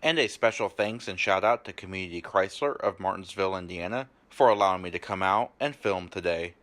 And a special thanks and shout out to Community Chrysler of Martinsville, Indiana, for allowing me to come out and film today.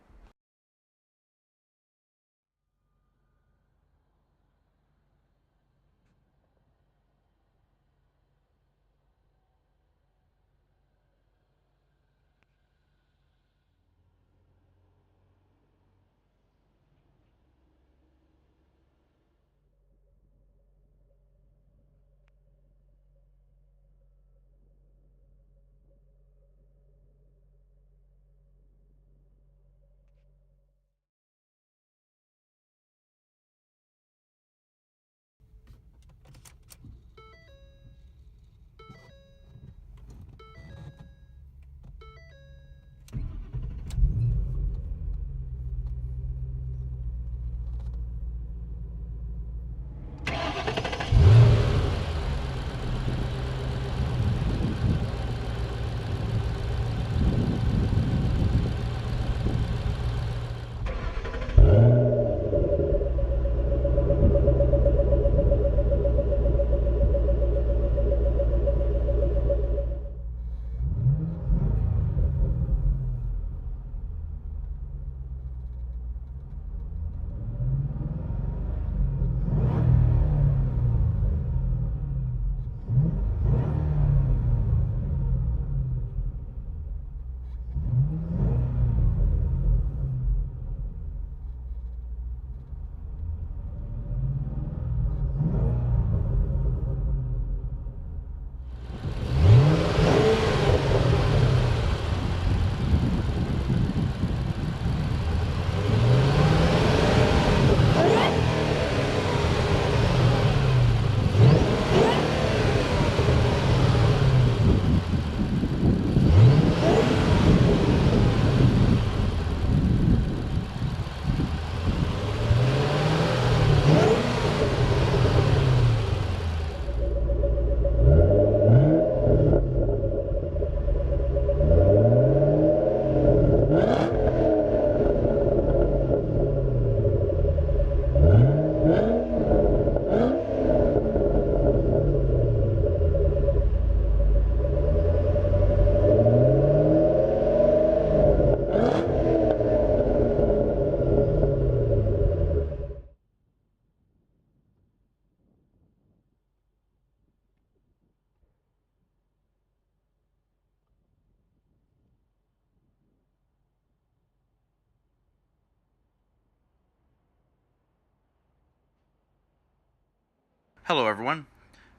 Hello everyone.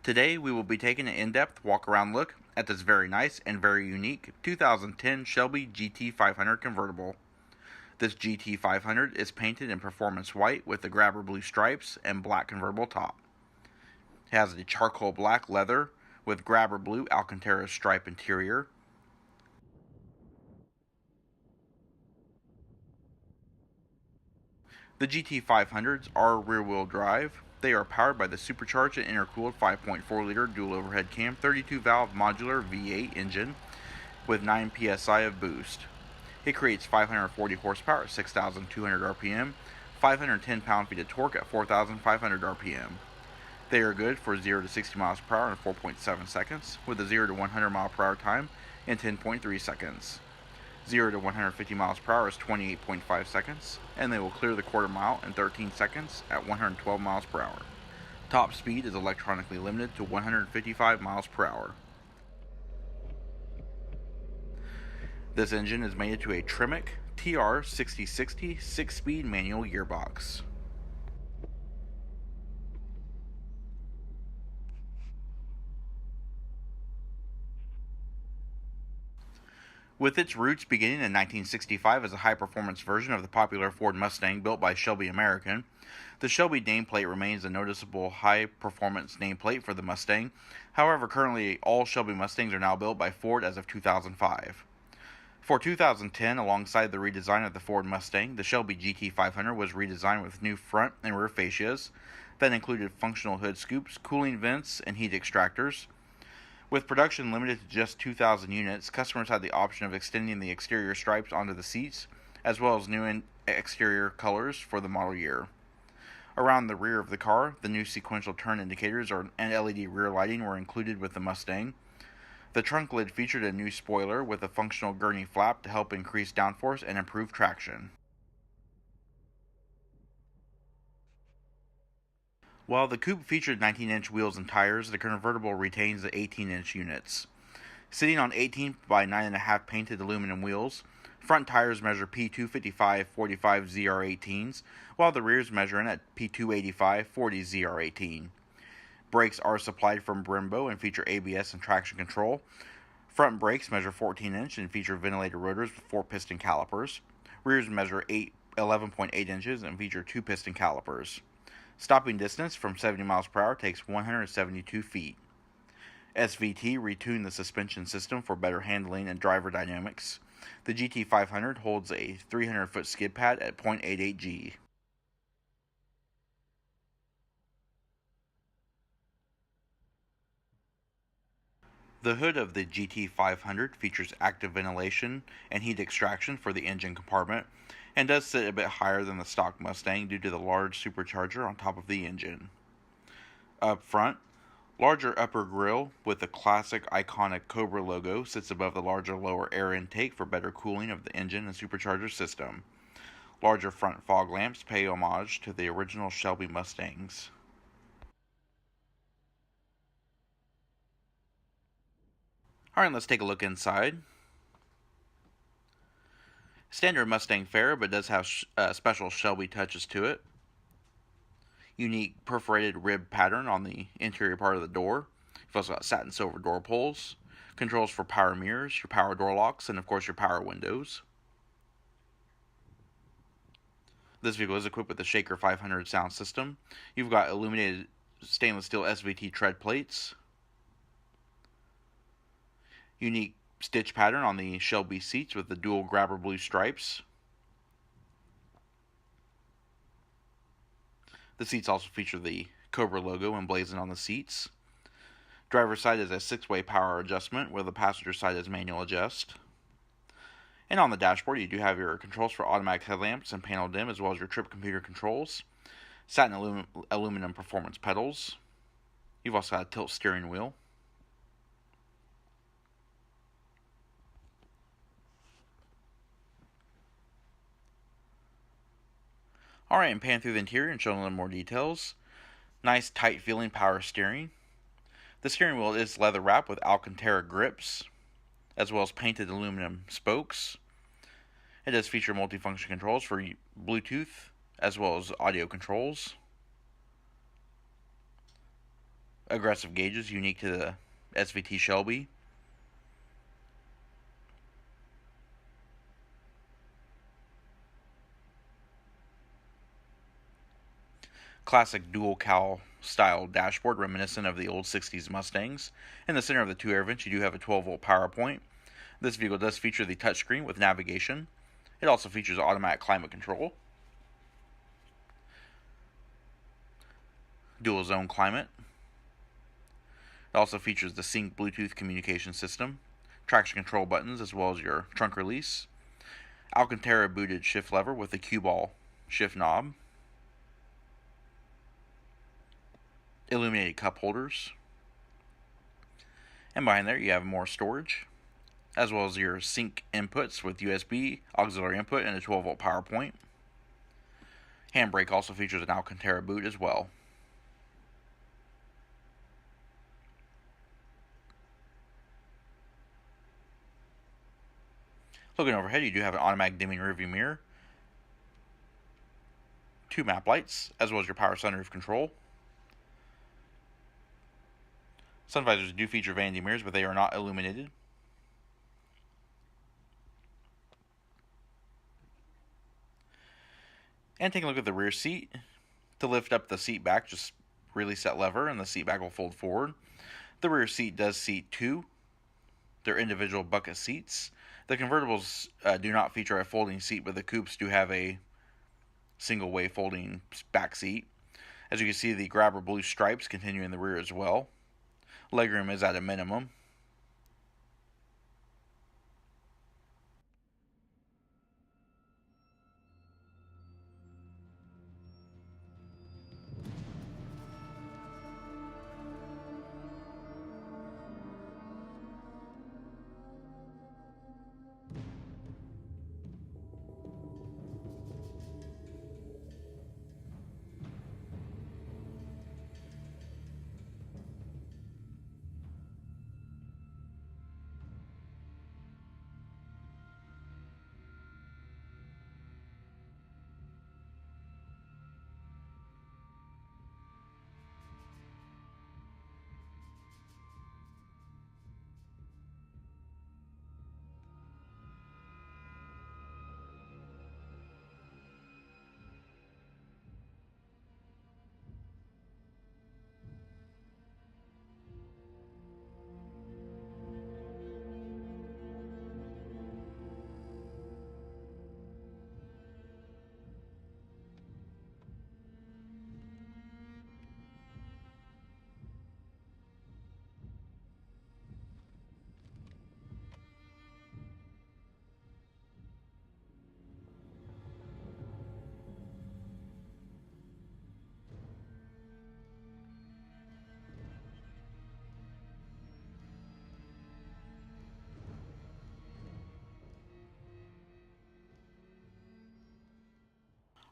Today we will be taking an in-depth walk-around look at this very nice and very unique 2010 Shelby GT500 Convertible. This GT500 is painted in performance white with the grabber blue stripes and black convertible top. It has a charcoal black leather with grabber blue Alcantara stripe interior. The GT500s are rear-wheel drive. They are powered by the Supercharged and Intercooled 5.4-liter dual overhead cam 32-valve modular V8 engine with 9 psi of boost. It creates 540 horsepower at 6,200 RPM, 510 pound-feet of torque at 4,500 RPM. They are good for 0 to 60 miles per hour in 4.7 seconds, with a 0 to 100 mile per hour time in 10.3 seconds. 0 to 150 miles per hour is 28.5 seconds, and they will clear the quarter mile in 13 seconds at 112 miles per hour. Top speed is electronically limited to 155 miles per hour. This engine is mated to a Tremec TR6060 6-speed manual gearbox. With its roots beginning in 1965 as a high-performance version of the popular Ford Mustang built by Shelby American, the Shelby nameplate remains a noticeable high-performance nameplate for the Mustang. However, currently all Shelby Mustangs are now built by Ford as of 2005. For 2010, alongside the redesign of the Ford Mustang, the Shelby GT500 was redesigned with new front and rear fascias that included functional hood scoops, cooling vents, and heat extractors. With production limited to just 2,000 units, customers had the option of extending the exterior stripes onto the seats, as well as new exterior colors for the model year. Around the rear of the car, the new sequential turn indicators and LED rear lighting were included with the Mustang. The trunk lid featured a new spoiler with a functional gurney flap to help increase downforce and improve traction. While the coupe featured 19-inch wheels and tires, the convertible retains the 18-inch units. Sitting on 18 by 9.5 painted aluminum wheels, front tires measure P255 45 ZR18s, while the rears measure in at P285 40 ZR18. Brakes are supplied from Brembo and feature ABS and traction control. Front brakes measure 14-inch and feature ventilated rotors with 4-piston calipers. Rears measure 11.8 inches and feature 2-piston calipers. Stopping distance from 70 miles per hour takes 172 feet. SVT retuned the suspension system for better handling and driver dynamics. The GT500 holds a 300-foot skid pad at 0.88 G. The hood of the GT500 features active ventilation and heat extraction for the engine compartment, and does sit a bit higher than the stock Mustang due to the large supercharger on top of the engine. Up front, larger upper grille with the classic iconic Cobra logo sits above the larger lower air intake for better cooling of the engine and supercharger system. Larger front fog lamps pay homage to the original Shelby Mustangs. Alright, let's take a look inside. Standard Mustang fare, but does have special Shelby touches to it. Unique perforated rib pattern on the interior part of the door. You've also got satin silver door pulls, controls for power mirrors, your power door locks, and of course your power windows. This vehicle is equipped with the Shaker 500 sound system. You've got illuminated stainless steel SVT tread plates. Unique stitch pattern on the Shelby seats with the dual grabber blue stripes. The seats also feature the Cobra logo emblazoned on the seats. Driver's side is a 6-way power adjustment, where the passenger side is manual adjust. And on the dashboard, you do have your controls for automatic headlamps and panel dim, as well as your trip computer controls. Satin aluminum performance pedals. You've also got a tilt steering wheel. Alright, and pan through the interior and show a little more details. Nice tight feeling power steering. The steering wheel is leather wrapped with Alcantara grips, as well as painted aluminum spokes. It does feature multifunction controls for Bluetooth, as well as audio controls. Aggressive gauges unique to the SVT Shelby. Classic dual cowl style dashboard reminiscent of the old 60s Mustangs. In the center of the two air vents, you do have a 12-volt power point. This vehicle does feature the touchscreen with navigation. It also features automatic climate control, dual zone climate. It also features the sync Bluetooth communication system, traction control buttons, as well as your trunk release, Alcantara booted shift lever with the cue ball shift knob, illuminated cup holders, and behind there you have more storage, as well as your sync inputs with USB, auxiliary input, and a 12-volt power point. Handbrake also features an Alcantara boot as well. Looking overhead, you do have an automatic dimming rearview mirror, 2 map lights, as well as your power sunroof control. Sun visors do feature vanity mirrors, but they are not illuminated. And taking a look at the rear seat. To lift up the seat back, just release that lever and the seat back will fold forward. The rear seat does seat 2. They're individual bucket seats. The convertibles do not feature a folding seat, but the coupes do have a single way folding back seat. As you can see, the grabber blue stripes continue in the rear as well. Legroom is at a minimum.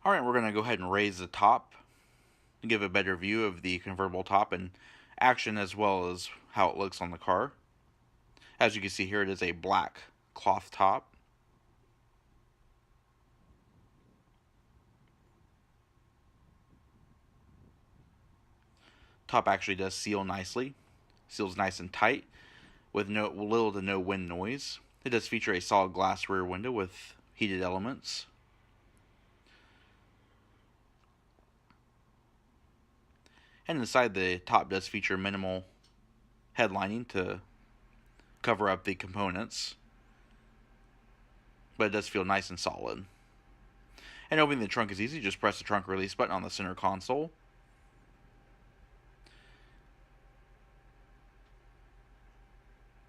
Alright, we're going to go ahead and raise the top to give a better view of the convertible top in action as well as how it looks on the car. As you can see here, it is a black cloth top. Top actually does seal nicely. Seals nice and tight with little to no wind noise. It does feature a solid glass rear window with heated elements. And inside, the top does feature minimal headlining to cover up the components, but it does feel nice and solid. And opening the trunk is easy. Just press the trunk release button on the center console.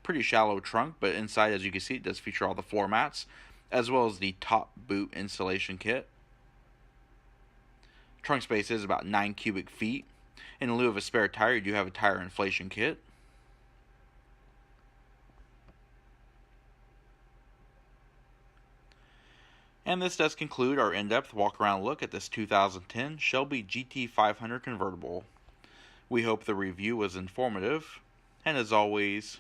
Pretty shallow trunk, but inside, as you can see, it does feature all the floor mats as well as the top boot installation kit. Trunk space is about 9 cubic feet. In lieu of a spare tire, you do have a tire inflation kit. And this does conclude our in-depth walk-around look at this 2010 Shelby GT500 Convertible. We hope the review was informative, and as always,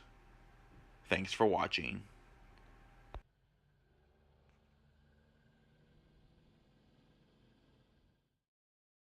thanks for watching.